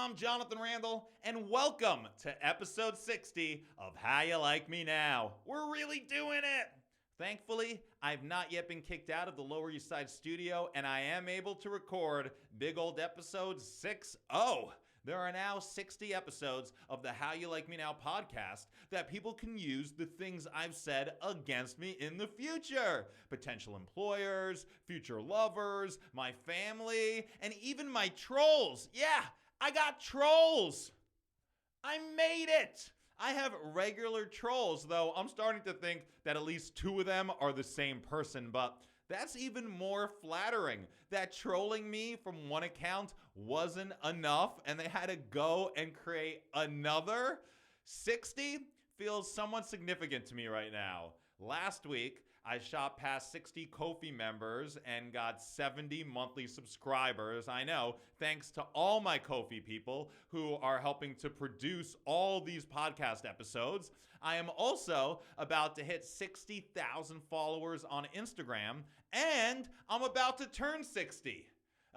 I'm Jonathan Randall, and welcome to episode 60 of How You Like Me Now. We're really doing it! Thankfully, I've not yet been kicked out of the Lower East Side studio, and I am able to record big old episode 60. There are now 60 episodes of the How You Like Me Now podcast that people can use the things I've said against me in the future. Potential employers, future lovers, my family, and even my trolls. Yeah, I got trolls. I made it. I have regular trolls, though I'm starting to think that at least 2 of them are the same person, but that's even more flattering. That trolling me from one account wasn't enough and they had to go and create another. 60 feels somewhat significant to me right now. Last week, I shot past 60 Ko-fi members and got 70 monthly subscribers. I know, thanks to all my Ko-fi people who are helping to produce all these podcast episodes. I am also about to hit 60,000 followers on Instagram, and I'm about to turn 60.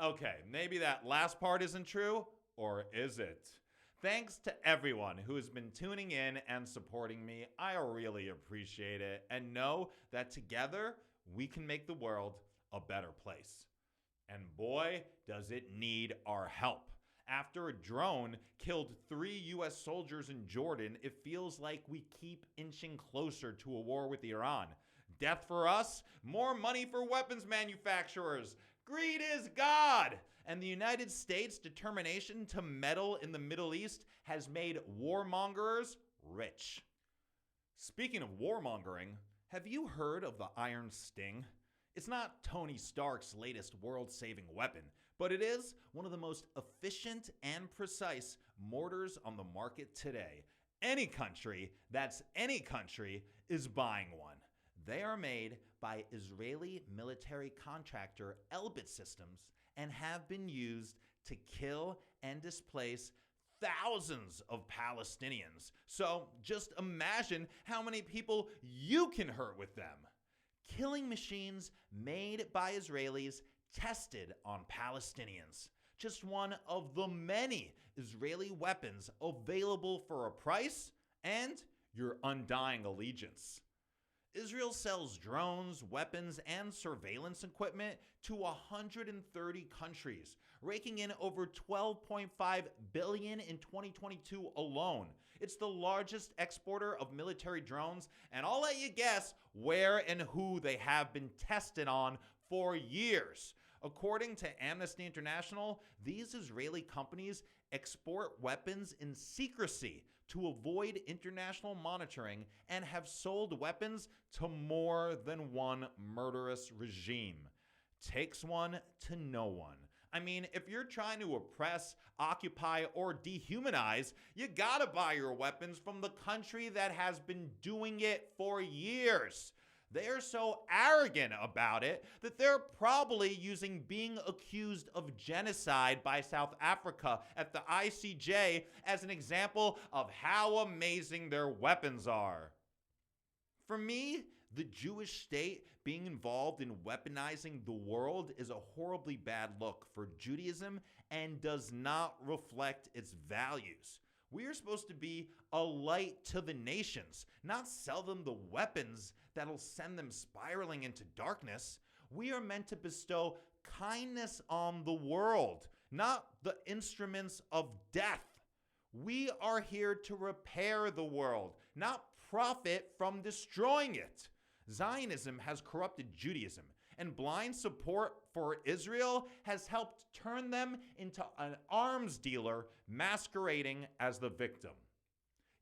Okay, maybe that last part isn't true, or is it? Thanks to everyone who has been tuning in and supporting me. I really appreciate it. And know that together, we can make the world a better place. And boy, does it need our help. After a drone killed 3 U.S. soldiers in Jordan, it feels like we keep inching closer to a war with Iran. Death for us, more money for weapons manufacturers. Greed is God! And the United States' determination to meddle in the Middle East has made warmongers rich. Speaking of warmongering, have you heard of the Iron Sting? It's not Tony Stark's latest world-saving weapon, but it is one of the most efficient and precise mortars on the market today. Any country, that's any country, is buying one. They are made by Israeli military contractor Elbit Systems and have been used to kill and displace thousands of Palestinians. So just imagine how many people you can hurt with them. Killing machines made by Israelis tested on Palestinians. Just one of the many Israeli weapons available for a price and your undying allegiance. Israel sells drones, weapons, and surveillance equipment to 130 countries, raking in over $12.5 billion in 2022 alone. It's the largest exporter of military drones, and I'll let you guess where and who they have been tested on for years. According to Amnesty International, these Israeli companies export weapons in secrecy to avoid international monitoring and have sold weapons to more than one murderous regime. Takes one to know one. I mean, if you're trying to oppress, occupy, or dehumanize, you gotta buy your weapons from the country that has been doing it for years. They're so arrogant about it that they're probably using being accused of genocide by South Africa at the ICJ as an example of how amazing their weapons are. For me, the Jewish state being involved in weaponizing the world is a horribly bad look for Judaism and does not reflect its values. We are supposed to be a light to the nations, not sell them the weapons that'll send them spiraling into darkness. We are meant to bestow kindness on the world, not the instruments of death. We are here to repair the world, not profit from destroying it. Zionism has corrupted Judaism, and blind support for Israel has helped turn them into an arms dealer masquerading as the victim.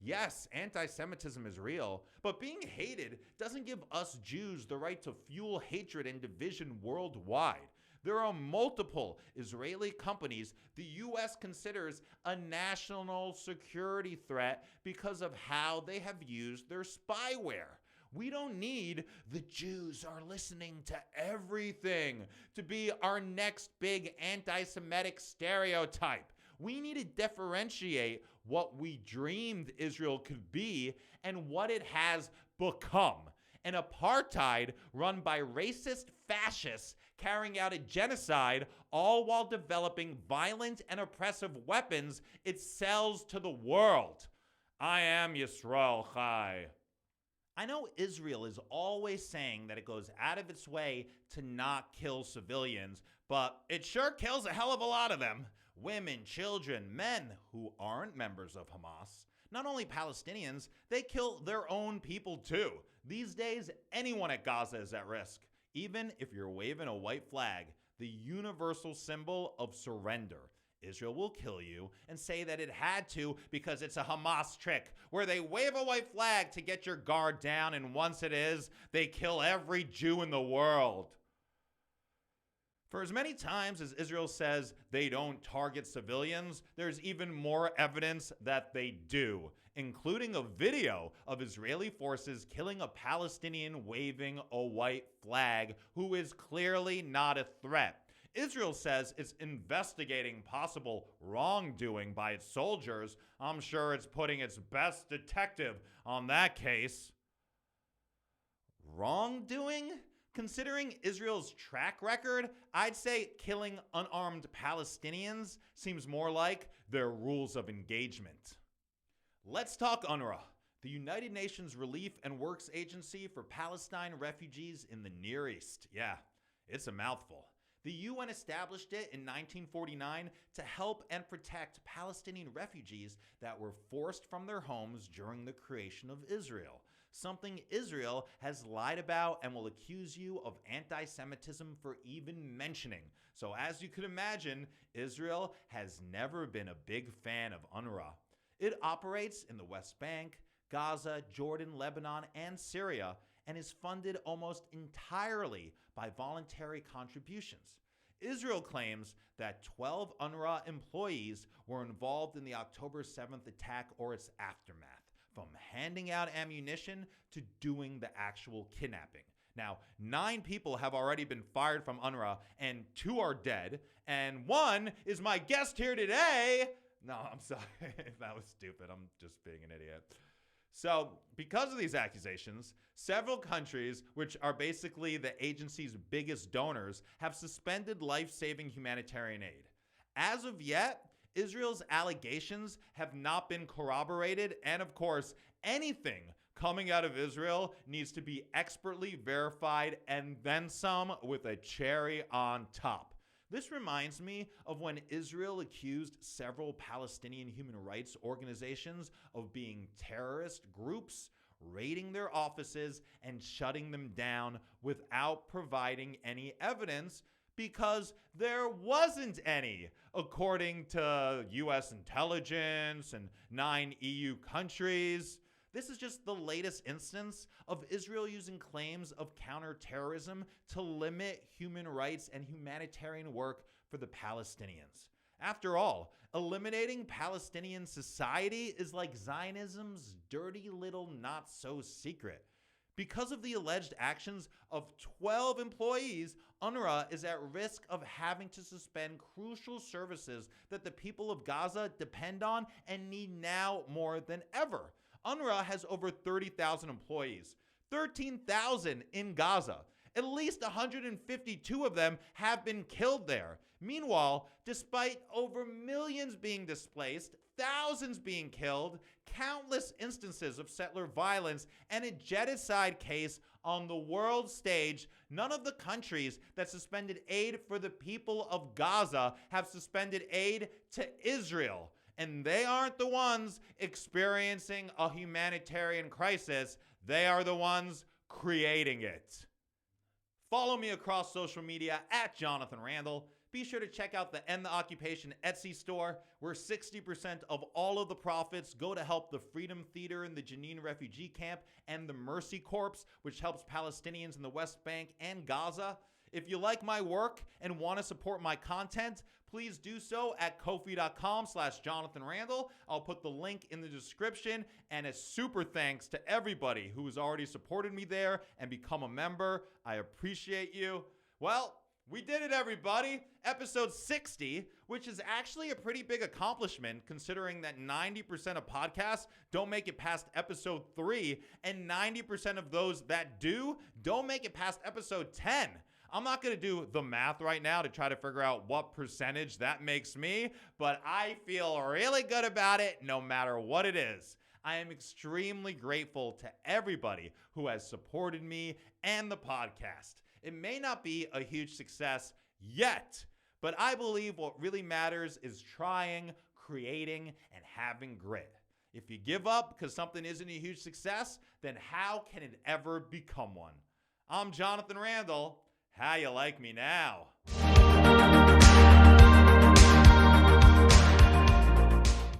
Yes, anti-Semitism is real, but being hated doesn't give us Jews the right to fuel hatred and division worldwide. There are multiple Israeli companies the U.S. considers a national security threat because of how they have used their spyware. We don't need "the Jews are listening to everything" to be our next big anti-Semitic stereotype. We need to differentiate what we dreamed Israel could be and what it has become. An apartheid run by racist fascists carrying out a genocide, all while developing violent and oppressive weapons it sells to the world. I am Yisrael Chai. I know Israel is always saying that it goes out of its way to not kill civilians, but it sure kills a hell of a lot of them. Women, children, men who aren't members of Hamas. Not only Palestinians, they kill their own people too. These days, anyone at Gaza is at risk, even if you're waving a white flag, the universal symbol of surrender. Israel will kill you and say that it had to because it's a Hamas trick where they wave a white flag to get your guard down, and once it is, they kill every Jew in the world. For as many times as Israel says they don't target civilians, there's even more evidence that they do, including a video of Israeli forces killing a Palestinian waving a white flag who is clearly not a threat. Israel says it's investigating possible wrongdoing by its soldiers. I'm sure it's putting its best detective on that case. Wrongdoing? Considering Israel's track record, I'd say killing unarmed Palestinians seems more like their rules of engagement. Let's talk UNRWA, the United Nations Relief and Works Agency for Palestine refugees in the Near East. Yeah, it's a mouthful. The UN established it in 1949 to help and protect Palestinian refugees that were forced from their homes during the creation of Israel, something Israel has lied about and will accuse you of anti-Semitism for even mentioning. So as you could imagine, Israel has never been a big fan of UNRWA. It operates in the West Bank, Gaza, Jordan, Lebanon, and Syria, and is funded almost entirely by voluntary contributions. Israel claims that 12 UNRWA employees were involved in the October 7th attack or its aftermath, from handing out ammunition to doing the actual kidnapping. Now, 9 people have already been fired from UNRWA, and 2 are dead, and 1 is my guest here today. No, I'm sorry. That was stupid. I'm just being an idiot. So, because of these accusations, several countries, which are basically the agency's biggest donors, have suspended life-saving humanitarian aid. As of yet, Israel's allegations have not been corroborated, and of course, anything coming out of Israel needs to be expertly verified and then some with a cherry on top. This reminds me of when Israel accused several Palestinian human rights organizations of being terrorist groups, raiding their offices and shutting them down without providing any evidence because there wasn't any, according to US intelligence and 9 EU countries. This is just the latest instance of Israel using claims of counterterrorism to limit human rights and humanitarian work for the Palestinians. After all, eliminating Palestinian society is like Zionism's dirty little not-so-secret. Because of the alleged actions of 12 employees, UNRWA is at risk of having to suspend crucial services that the people of Gaza depend on and need now more than ever. UNRWA has over 30,000 employees, 13,000 in Gaza. At least 152 of them have been killed there. Meanwhile, despite over millions being displaced, thousands being killed, countless instances of settler violence, and a genocide case on the world stage, none of the countries that suspended aid for the people of Gaza have suspended aid to Israel. And they aren't the ones experiencing a humanitarian crisis. They are the ones creating it. Follow me across social media at Jonathan Randall. Be sure to check out the End the Occupation Etsy store, where 60% of all of the profits go to help the Freedom Theater in the Jenin refugee camp and the Mercy Corps, which helps Palestinians in the West Bank and Gaza. If you like my work and want to support my content, please do so at Ko-fi.com/Jonathan Randall. I'll put the link in the description, and a super thanks to everybody who has already supported me there and become a member. I appreciate you. Well, we did it, everybody. Episode 60, which is actually a pretty big accomplishment considering that 90% of podcasts don't make it past episode 3, and 90% of those that do don't make it past episode 10. I'm not going to do the math right now to try to figure out what percentage that makes me, but I feel really good about it no matter what it is. I am extremely grateful to everybody who has supported me and the podcast. It may not be a huge success yet, but I believe what really matters is trying, creating, and having grit. If you give up because something isn't a huge success, then how can it ever become one? I'm Jonathan Randall. How you like me now?